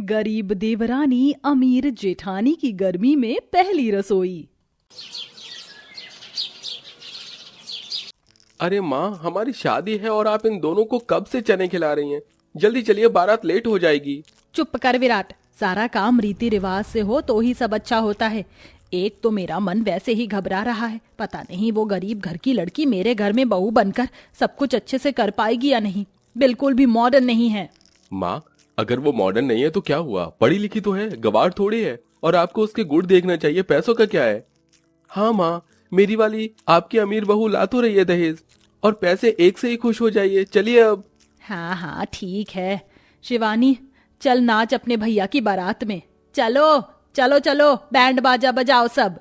गरीब देवरानी अमीर जेठानी की गर्मी में पहली रसोई। अरे माँ, हमारी शादी है और आप इन दोनों को कब से चने खिला रही हैं? जल्दी चलिए, बारात लेट हो जाएगी। चुप कर विराट, सारा काम रीति रिवाज से हो तो ही सब अच्छा होता है। एक तो मेरा मन वैसे ही घबरा रहा है, पता नहीं वो गरीब घर की लड़की मेरे घर में बहू बनकर सब कुछ अच्छे से कर पाएगी या नहीं। बिल्कुल भी मॉडर्न नहीं है। माँ, अगर वो मॉडर्न नहीं है तो क्या हुआ? पढ़ी लिखी तो है, गवार थोड़ी है। और आपको उसके गुण देखना चाहिए, पैसों का क्या है। हाँ माँ, मेरी वाली आपकी अमीर बहू ला तो रही है दहेज, और पैसे एक से ही खुश हो जाइए। चलिए अब। हाँ हाँ ठीक है। शिवानी, चल नाच अपने भैया की बारात में। चलो चलो चलो, बैंड बाजा बजाओ सब।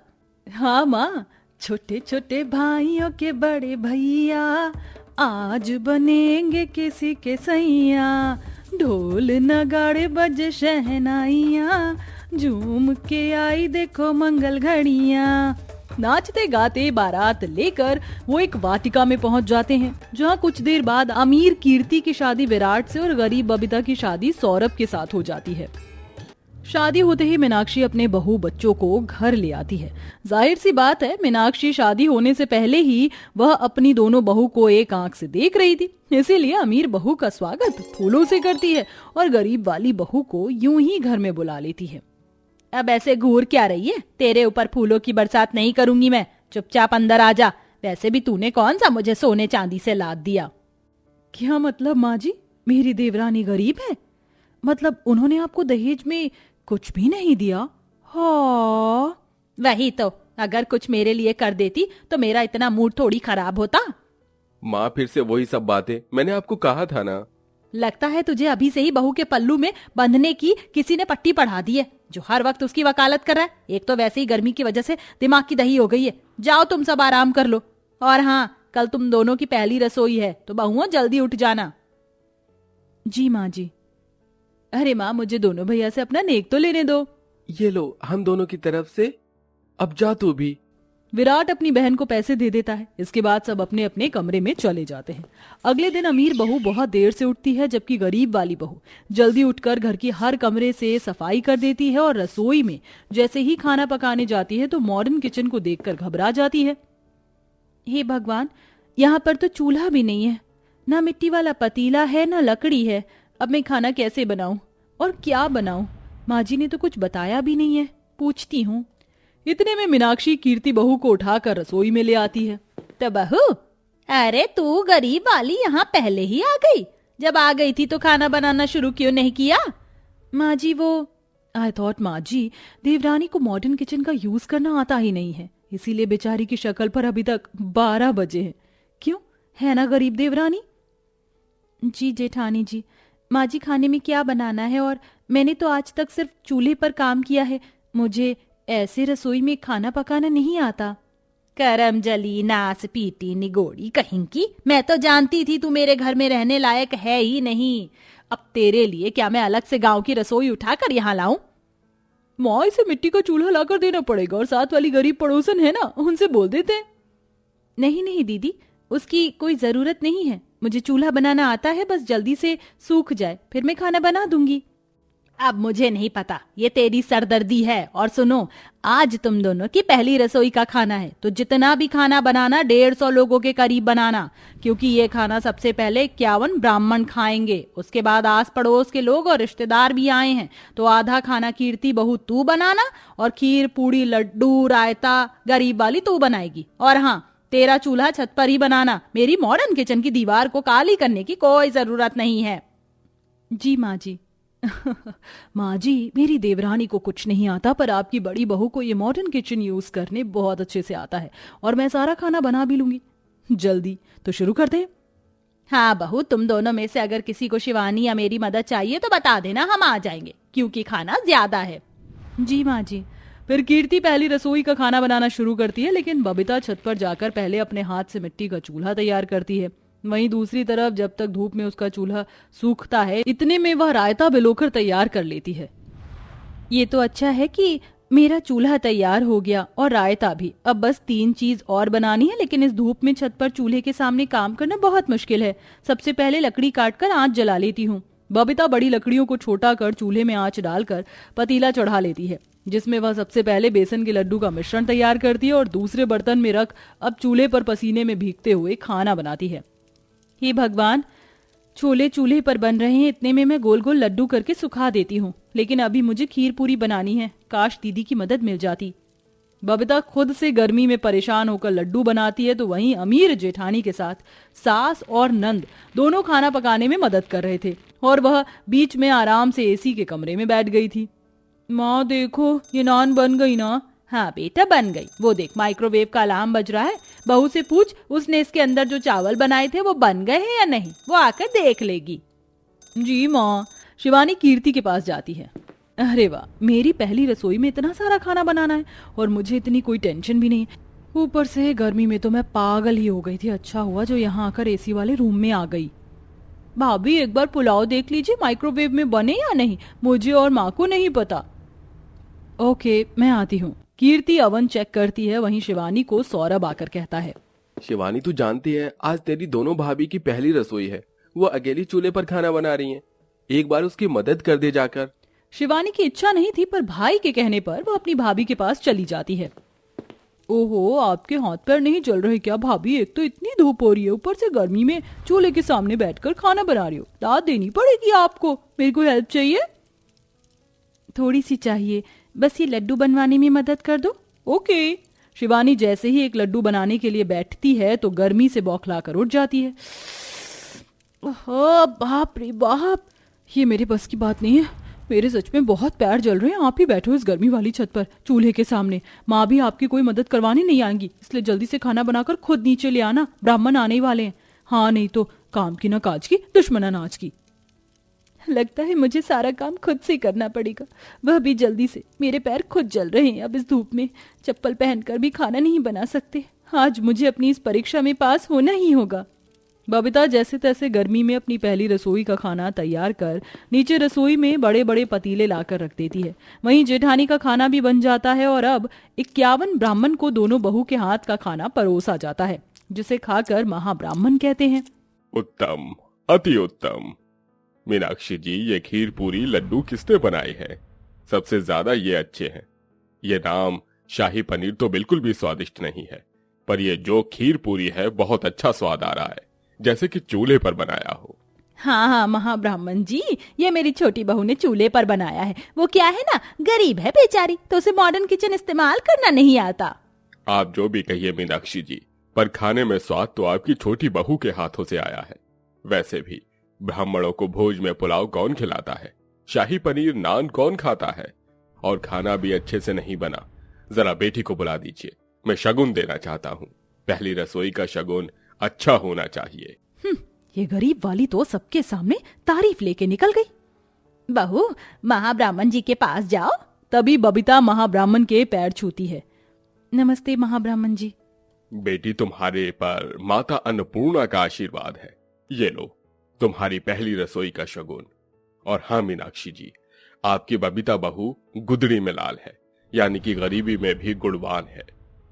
हाँ माँ, छोटे छोटे भाइयों के बड़े भैया आज बनेंगे किसी के सैया। ढोल नगाड़े बजे शहनाइयाँ, झूम के आई देखो मंगल घड़ियाँ। नाचते गाते बारात लेकर वो एक वाटिका में पहुंच जाते हैं, जहां कुछ देर बाद अमीर कीर्ति की शादी विराट से और गरीब बबीता की शादी सौरभ के साथ हो जाती है। शादी होते ही मीनाक्षी अपने बहू बच्चों को घर ले आती है। जाहिर सी बात है, मीनाक्षी शादी होने से पहले ही वह अपनी दोनों बहू को एक आंख से देख रही थी, इसीलिए अमीर बहू का स्वागत फूलों से करती है और गरीब वाली बहू को यूं ही घर में बुला लेती है। अब ऐसे घूर क्या रही है? तेरे ऊपर फूलों की बरसात नहीं करूंगी मैं, चुपचाप अंदर आ जा। वैसे भी तूने कौन सा मुझे सोने चांदी से लाद दिया? क्या मतलब माँ जी, मेरी देवरानी गरीब है? मतलब उन्होंने आपको दहेज में कुछ भी नहीं दिया? हाँ वही तो, अगर कुछ मेरे लिए कर देती तो मेरा इतना मूड थोड़ी खराब होता। माँ, फिर से वही सब बातें, मैंने आपको कहा था ना। लगता है तुझे अभी से ही बहू के पल्लू में बंधने की किसी ने पट्टी पढ़ा दी है, जो हर वक्त उसकी वकालत कर रहा है। एक तो वैसे ही गर्मी की वजह से दिमाग की दही हो गई है। जाओ तुम सब आराम कर लो। और हाँ, कल तुम दोनों की पहली रसोई है तो बहुओं जल्दी उठ जाना। जी माँ जी। अरे माँ, मुझे दोनों भैया से अपना नेक तो लेने दो। ये लो, हम दोनों की तरफ से। अब जा तू भी। विराट अपनी बहन को पैसे दे देता है। इसके बाद सब अपने अपने कमरे में चले जाते हैं। अगले दिन अमीर बहू बहुत देर से उठती है, जबकि गरीब वाली बहू जल्दी उठकर घर की हर कमरे से सफाई कर देती है और रसोई में जैसे ही खाना पकाने जाती है तो मॉडर्न किचन को देखकर घबरा जाती है। हे भगवान, यहाँ पर तो चूल्हा भी नहीं है, ना मिट्टी वाला पतीला है, ना लकड़ी है। अब मैं खाना कैसे बनाऊं और क्या बनाऊं? माँ जी ने तो कुछ बताया भी नहीं है, पूछती हूँ। इतने में मीनाक्षी कीर्ति बहू को उठाकर रसोई में ले आती है। तो बहू, अरे तू गरीब वाली यहाँ पहले ही आ गई? जब आ गई थी तो खाना बनाना शुरू क्यों नहीं किया? माँ जी वो आई थॉट माँ जी, देवरानी को मॉडर्न किचन का यूज करना आता ही नहीं है, इसीलिए बेचारी की शक्ल पर अभी तक 12 बजे हैं। क्यों, है ना गरीब देवरानी? जी जेठानी जी, माँ जी खाने में क्या बनाना है? और मैंने तो आज तक सिर्फ चूल्हे पर काम किया है, मुझे ऐसे रसोई में खाना पकाना नहीं आता। करम जली, नास पीटी, निगोड़ी कहीं की। मैं तो जानती थी तू मेरे घर में रहने लायक है ही नहीं। अब तेरे लिए क्या मैं अलग से गांव की रसोई उठाकर यहाँ लाऊं? माँ, इसे मिट्टी का चूल्हा लाकर देना पड़ेगा, और साथ वाली गरीब पड़ोसन है ना, उनसे बोल देते हैं। नहीं नहीं दीदी, उसकी कोई जरूरत नहीं है। मुझे चूल्हा बनाना आता है, बस जल्दी से सूख जाए फिर मैं खाना बना दूंगी। अब मुझे नहीं पता, ये तेरी सरदर्दी है। और सुनो, आज तुम दोनों की पहली रसोई का खाना है, तो जितना भी खाना बनाना 150 लोगों के करीब बनाना, क्योंकि ये खाना सबसे पहले 51 ब्राह्मण खाएंगे। उसके बाद आस पड़ोस के लोग और रिश्तेदार भी आए हैं, तो आधा खाना कीर्ति बहू तू बनाना, और खीर पूड़ी लड्डू रायता गरीब वाली तू बनाएगी। और हाँ, तेरा चूल्हा छत पर ही बनाना, मेरी मॉडर्न किचन की दीवार को काली करने की कोई जरूरत नहीं है। जी माँ जी। माँ जी, मेरी देवरानी को कुछ नहीं आता, पर आपकी बड़ी बहू को ये मॉडर्न किचन यूज करने बहुत अच्छे से आता है, और मैं सारा खाना बना भी लूंगी। जल्दी तो शुरू कर दे। हाँ बहू, तुम दोनों में से अगर किसी को शिवानी या मेरी मदद चाहिए तो बता देना, हम आ जाएंगे, क्योंकि खाना ज्यादा है। जी माँ जी। फिर कीर्ति पहली रसोई का खाना बनाना शुरू करती है, लेकिन बबीता छत पर जाकर पहले अपने हाथ से मिट्टी का चूल्हा तैयार करती है। वहीं दूसरी तरफ जब तक धूप में उसका चूल्हा सूखता है, इतने में वह रायता भिगोकर तैयार कर लेती है। ये तो अच्छा है कि मेरा चूल्हा तैयार हो गया और रायता भी। अब बस 3 चीज और बनानी है, लेकिन इस धूप में छत पर चूल्हे के सामने काम करना बहुत मुश्किल है। सबसे पहले लकड़ी काटकर आंच जला लेती हूँ। बबीता बड़ी लकड़ियों को छोटा कर चूल्हे में आंच डालकर पतीला चढ़ा लेती है, जिसमें वह सबसे पहले बेसन के लड्डू का मिश्रण तैयार करती है और दूसरे बर्तन में रख अब चूल्हे पर पसीने में भीगते हुए खाना बनाती है। हे भगवान, छोले चूल्हे पर बन रहे हैं, इतने में मैं गोल गोल लड्डू करके सुखा देती हूँ, लेकिन अभी मुझे खीर पूरी बनानी है। काश दीदी की मदद मिल जाती। बबीता खुद से गर्मी में परेशान होकर लड्डू बनाती है तो वहीं अमीर जेठानी के साथ सास और नंद दोनों खाना पकाने में मदद कर रहे थे और वह बीच में आराम से एसी के कमरे में बैठ गई थी। माँ देखो, ये नान बन गई ना? हाँ बेटा बन गई। वो देख माइक्रोवेव का अलार्म बज रहा है, बहू से पूछ उसने इसके अंदर जो चावल बनाए थे वो बन गए हैं या नहीं, वो आकर देख लेगी। जी माँ। शिवानी कीर्ति के पास जाती है। अरे वाह, मेरी पहली रसोई में इतना सारा खाना बनाना है और मुझे इतनी कोई टेंशन भी नहीं है। ऊपर से गर्मी में तो मैं पागल ही हो गई थी। अच्छा हुआ जो यहाँ आकर एसी वाले रूम में आ गई। भाभी एक बार पुलाव देख लीजिए माइक्रोवेव में बने या नहीं, मुझे और माँ को नहीं पता। ओके, मैं आती हूँ। कीर्ति अवन चेक करती है, वहीं शिवानी को सौरभ आकर कहता है, शिवानी तू जानती है आज तेरी दोनों भाभी की पहली रसोई है। वो अकेली चूल्हे पर खाना बना रही हैं। एक बार उसकी मदद कर दे जाकर। शिवानी की इच्छा नहीं थी, पर भाई के कहने पर वो अपनी भाभी के पास चली जाती है। ओहो, आपके हाथ पैर नहीं चल रहे क्या भाभी? एक तो इतनी धूप हो रही है, ऊपर से गर्मी में चूल्हे के सामने बैठकर खाना बना रही हो। दाद देनी पड़ेगी आपको। मेरे को हेल्प चाहिए? थोड़ी सी चाहिए, बस ये लड्डू बनवाने में मदद कर दो। ओके। शिवानी जैसे ही एक लड्डू बनाने के लिए बैठती है तो गर्मी से बौखला कर उठ जाती है। ओह बाप रे बाप, ये मेरे बस की बात नहीं है। मेरे सच में बहुत पैर जल रहे हैं। आप ही बैठो इस गर्मी वाली छत पर चूल्हे के सामने। माँ भी आपकी कोई मदद करवाने नहीं आएंगी, इसलिए जल्दी से खाना बनाकर खुद नीचे ले आना, ब्राह्मण आने ही वाले हैं। हाँ, नहीं तो काम की ना काज की, दुश्मन अनाज की। लगता है मुझे सारा काम खुद से करना पड़ेगा, वह भी जल्दी से। मेरे पैर खुद जल रहे हैं अब इस धूप में। चप्पल पहनकर भी खाना नहीं बना सकते। आज मुझे अपनी इस परीक्षा में पास होना ही होगा। बबीता जैसे तैसे गर्मी में अपनी पहली रसोई का खाना तैयार कर नीचे रसोई में बड़े बड़े पतीले लाकर रख देती है। वहीं जेठानी का खाना भी बन जाता है और अब 51 ब्राह्मण को दोनों बहू के हाथ का खाना परोसा जाता है, जिसे खाकर महाब्राह्मण कहते हैं, उत्तम, अति उत्तम। मीनाक्षी जी, ये खीर पूरी लड्डू किसने बनाए हैं? सबसे ज्यादा ये अच्छे हैं। ये नाम शाही पनीर तो बिल्कुल भी स्वादिष्ट नहीं है, पर ये जो खीर पूरी है बहुत अच्छा स्वाद आ रहा है, जैसे कि चूल्हे पर बनाया हो। हाँ हाँ महाब्राह्मण जी, ये मेरी छोटी बहू ने चूल्हे पर बनाया है। वो क्या है ना, गरीब है बेचारी, तो उसे मॉडर्न किचन इस्तेमाल करना नहीं आता। आप जो भी कहिए मीनाक्षी जी, पर खाने में स्वाद तो आपकी छोटी बहू के हाथों से आया है। वैसे भी ब्राह्मणों को भोज में पुलाव कौन खिलाता है? शाही पनीर नान कौन खाता है? और खाना भी अच्छे से नहीं बना। जरा बेटी को बुला दीजिए, मैं शगुन देना चाहता हूँ। पहली रसोई का शगुन अच्छा होना चाहिए। ये गरीब वाली तो सबके सामने तारीफ लेके निकल गई। बहू, महाब्राह्मण जी के पास जाओ। तभी बबीता महाब्राह्मण के पैर छूती है। नमस्ते महाब्राह्मण जी। बेटी, तुम्हारे पर माता अन्नपूर्णा का आशीर्वाद है। ये लो तुम्हारी पहली रसोई का शगुन। और हाँ मीनाक्षी जी, आपकी बबीता बहू गुदड़ी में लाल है, यानी कि गरीबी में भी गुणवान है।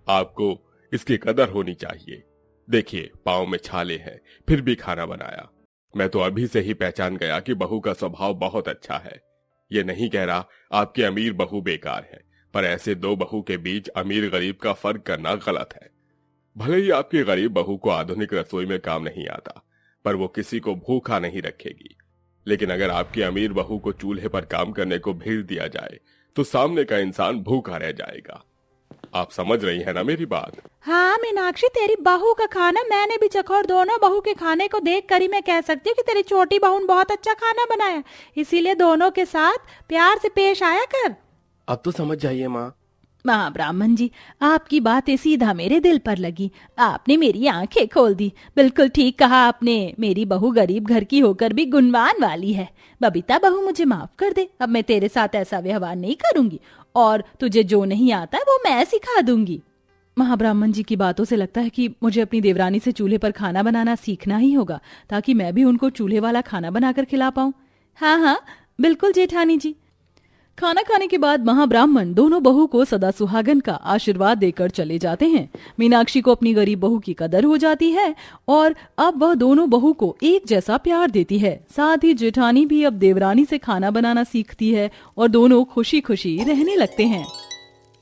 आपको इसकी कदर होनी चाहिए। देखिए, पाँव में छाले हैं, फिर भी खाना बनाया। मैं तो अभी से ही पहचान गया कि बहू का स्वभाव बहुत अच्छा है। ये नहीं कह रहा आपकी अमीर बहू बेकार है, पर ऐसे दो बहू के बीच अमीर गरीब का फर्क करना गलत है। भले ही आपकी गरीब बहू को आधुनिक रसोई में काम नहीं आता, पर वो किसी को भूखा नहीं रखेगी। लेकिन अगर आपकी अमीर बहू को चूल्हे पर काम करने को भेज दिया जाए तो सामने का इंसान भूखा रह जाएगा। आप समझ रही है ना मेरी बात? हाँ मीनाक्षी, तेरी बहू का खाना मैंने भी चखा और दोनों बहू के खाने को देख कर ही मैं कह सकती हूँ कि तेरी छोटी बहू ने बहुत अच्छा खाना बनाया। इसीलिए दोनों के साथ प्यार से पेश आया कर। अब तो समझ जाइए माँ। महाब्राह्मण जी, आपकी बातें सीधा मेरे दिल पर लगी। आपने मेरी आंखें खोल दी। बिल्कुल ठीक कहा आपने। मेरी बहू गरीब घर की होकर भी गुणवान वाली है। बबीता बहू, मुझे माफ कर दे। अब मैं तेरे साथ ऐसा व्यवहार नहीं करूंगी और तुझे जो नहीं आता वो मैं सिखा दूंगी। महाब्राह्मण जी की बातों से लगता है कि मुझे अपनी देवरानी से चूल्हे पर खाना बनाना सीखना ही होगा, ताकि मैं भी उनको चूल्हे वाला खाना बनाकर खिला पाऊं। हाँ हाँ बिल्कुल जेठानी जी। खाना खाने के बाद महाब्राह्मण दोनों बहू को सदा सुहागन का आशीर्वाद देकर चले जाते हैं। मीनाक्षी को अपनी गरीब बहू की कदर हो जाती है और अब वह दोनों बहू को एक जैसा प्यार देती है। साथ ही जेठानी भी अब देवरानी से खाना बनाना सीखती है और दोनों खुशी खुशी रहने लगते हैं।